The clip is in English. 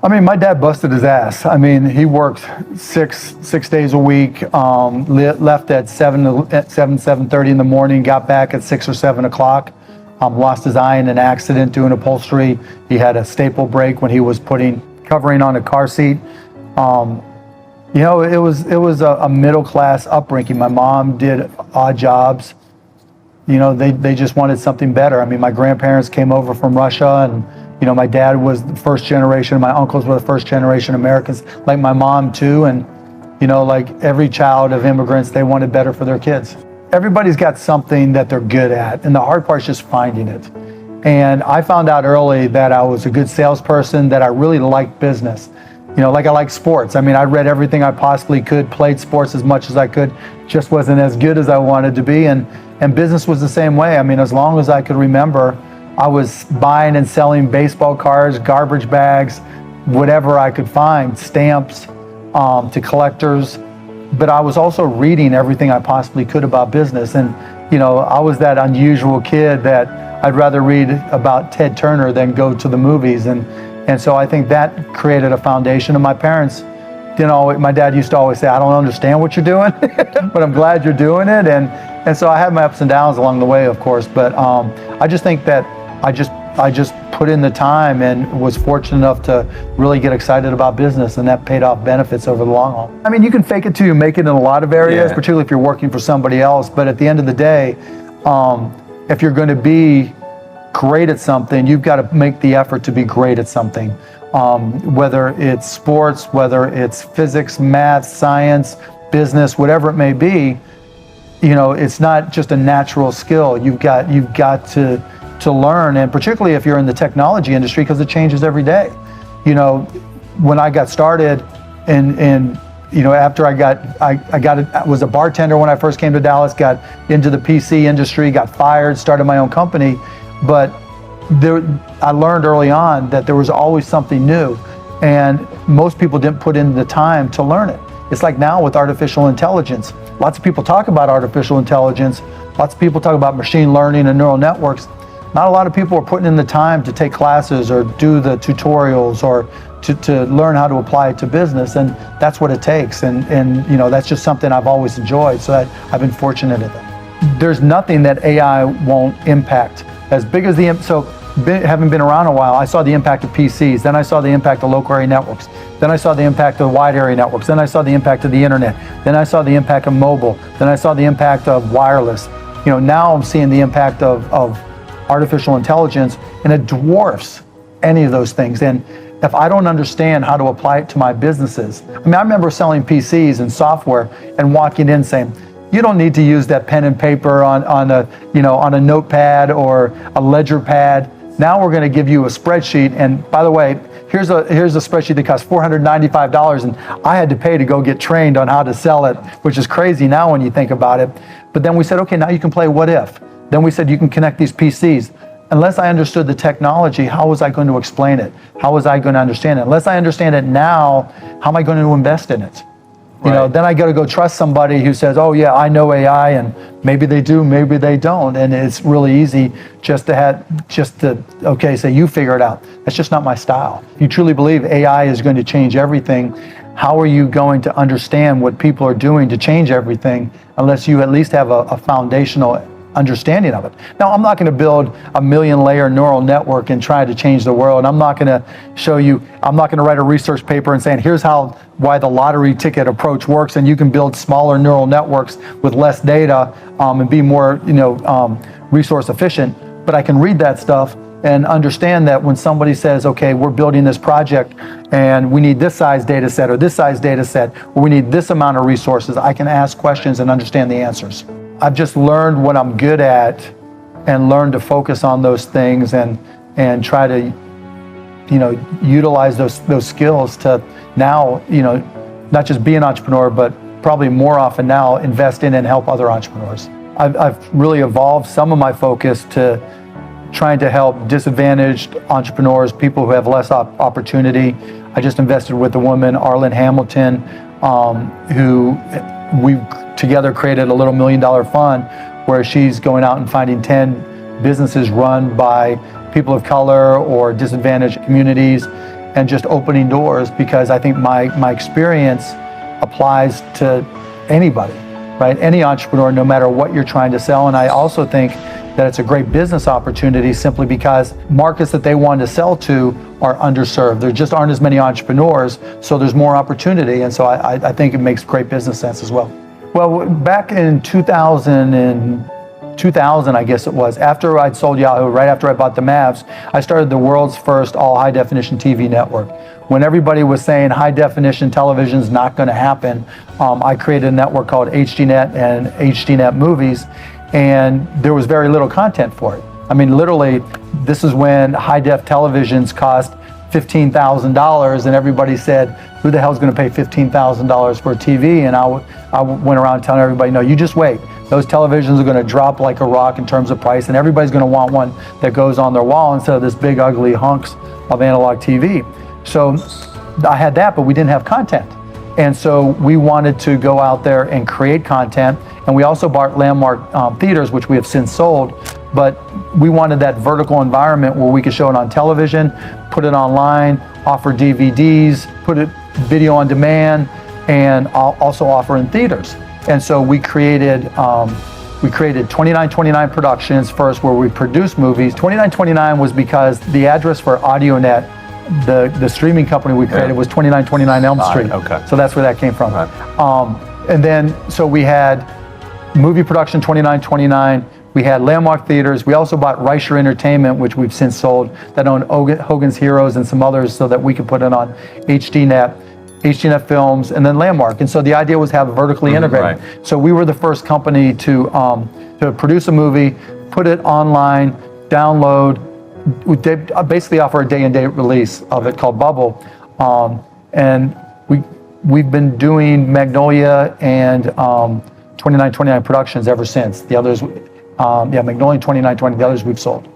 I mean, my dad busted his ass. I mean, he worked six days a week, left at 7:30 in the morning, got back at 6 or 7 o'clock, lost his eye in an accident doing upholstery. He had a staple break when he was putting covering on a car seat. You know, it was a middle class upbringing. My mom did odd jobs. You know, they just wanted something better. I mean, my grandparents came over from Russia, and you know, my dad was the first generation. My uncles were the first generation Americans, like my mom too. And you know, like every child of immigrants, they wanted better for their kids. Everybody's got something that they're good at, and the hard part is just finding it. And I found out early that I was a good salesperson, that I really liked business. You know, like I like sports. I mean, I read everything I possibly could, played sports as much as I could, just wasn't as good as I wanted to be. And business was the same way. I mean, as long as I could remember, I was buying and selling baseball cards, garbage bags, whatever I could find, stamps to collectors. But I was also reading everything I possibly could about business. And, you know, I was that unusual kid that I'd rather read about Ted Turner than go to the movies. And so I think that created a foundation. And my parents, you know, my dad used to always say, I don't understand what you're doing, but I'm glad you're doing it. And so I had my ups and downs along the way, of course. But I just think that I just put in the time and was fortunate enough to really get excited about business, and that paid off benefits over the long haul. I mean, you can fake it till you make it in a lot of areas, particularly if you're working for somebody else. But at the end of the day, if you're going to be great at something, you've got to make the effort to be great at something. Whether it's sports, whether it's physics, math, science, business, whatever it may be, you know, it's not just a natural skill. You've got to learn, and particularly if you're in the technology industry, because it changes every day. You know, when I got started, and you know, after I was a bartender when I first came to Dallas, got into the PC industry, got fired, started my own company, but I learned early on that there was always something new, and most people didn't put in the time to learn it. It's like now with artificial intelligence. Lots of people talk about artificial intelligence. Lots of people talk about machine learning and neural networks. Not a lot of people are putting in the time to take classes or do the tutorials or to learn how to apply it to business, and that's what it takes. And you know, that's just something I've always enjoyed, so I've been fortunate at that. There's nothing that AI won't impact. As big as having been around a while, I saw the impact of PCs, then I saw the impact of local area networks, then I saw the impact of wide area networks, then I saw the impact of the internet, then I saw the impact of mobile, then I saw the impact of wireless. You know, now I'm seeing the impact of artificial intelligence, and it dwarfs any of those things. And if I don't understand how to apply it to my businesses, I mean, I remember selling PCs and software and walking in saying, you don't need to use that pen and paper on a notepad or a ledger pad. Now we're going to give you a spreadsheet, and by the way, here's a spreadsheet that costs $495, and I had to pay to go get trained on how to sell it, which is crazy now when you think about it. But then we said, okay, now you can play what if. Then we said you can connect these PCs. Unless I understood the technology, how was I going to explain it? How was I going to understand it? Unless I understand it now, how am I going to invest in it? You know, then I got to go trust somebody who says, oh yeah, I know AI, and maybe they do, maybe they don't. And it's really easy just to okay, say you figure it out. That's just not my style. If you truly believe AI is going to change everything, how are you going to understand what people are doing to change everything unless you at least have a foundational understanding of it? Now, I'm not going to build a million-layer neural network and try to change the world. I'm not going to show you, I'm not going to write a research paper and saying, here's why the lottery ticket approach works, and you can build smaller neural networks with less data and be more, resource efficient. But I can read that stuff and understand that when somebody says, okay, we're building this project and we need this size data set or this size data set, or we need this amount of resources, I can ask questions and understand the answers. I've just learned what I'm good at and learned to focus on those things and try to, utilize those skills to now, not just be an entrepreneur, but probably more often now invest in and help other entrepreneurs. I've really evolved some of my focus to trying to help disadvantaged entrepreneurs, people who have less opportunity. I just invested with a woman, Arlen Hamilton, who we together created a little $1 million fund where she's going out and finding 10 businesses run by people of color or disadvantaged communities and just opening doors, because I think my experience applies to anybody, right? Any entrepreneur, no matter what you're trying to sell. And I also think that it's a great business opportunity simply because markets that they want to sell to are underserved. There just aren't as many entrepreneurs, so there's more opportunity. And so I think it makes great business sense as well. Well, back in 2000, I guess it was, after I'd sold Yahoo, right after I bought the Mavs, I started the world's first all high definition TV network. When everybody was saying high definition television is not going to happen, I created a network called HDNet and HDNet Movies, and there was very little content for it. I mean, literally, this is when high def televisions cost $15,000, and everybody said, who the hell's going to pay $15,000 for a TV? And I went around telling everybody, no, you just wait. Those televisions are going to drop like a rock in terms of price, and everybody's going to want one that goes on their wall instead of this big ugly hunks of analog TV. So I had that, but we didn't have content. And so we wanted to go out there and create content. And we also bought Landmark Theaters, which we have since sold. But we wanted that vertical environment where we could show it on television, put it online, offer DVDs, put it video on demand, and also offer in theaters. And so we created 2929 Productions first, where we produced movies. 2929 was because the address for AudioNet, the streaming company we created, was 2929 Elm Street. Okay. So that's where that came from. Right. And then, so we had movie production 2929. We had Landmark Theaters. We also bought Reicher Entertainment, which we've since sold, that owned Hogan's Heroes and some others, so that we could put it on HDNet Films, and then Landmark. And so the idea was to have it vertically integrated. Right. So we were the first company to produce a movie, put it online, download. They basically offer a day-and-date release of it called Bubble. And we've been doing Magnolia and 2929 Productions ever since. The others, Magnolia and 2920, the others we've sold.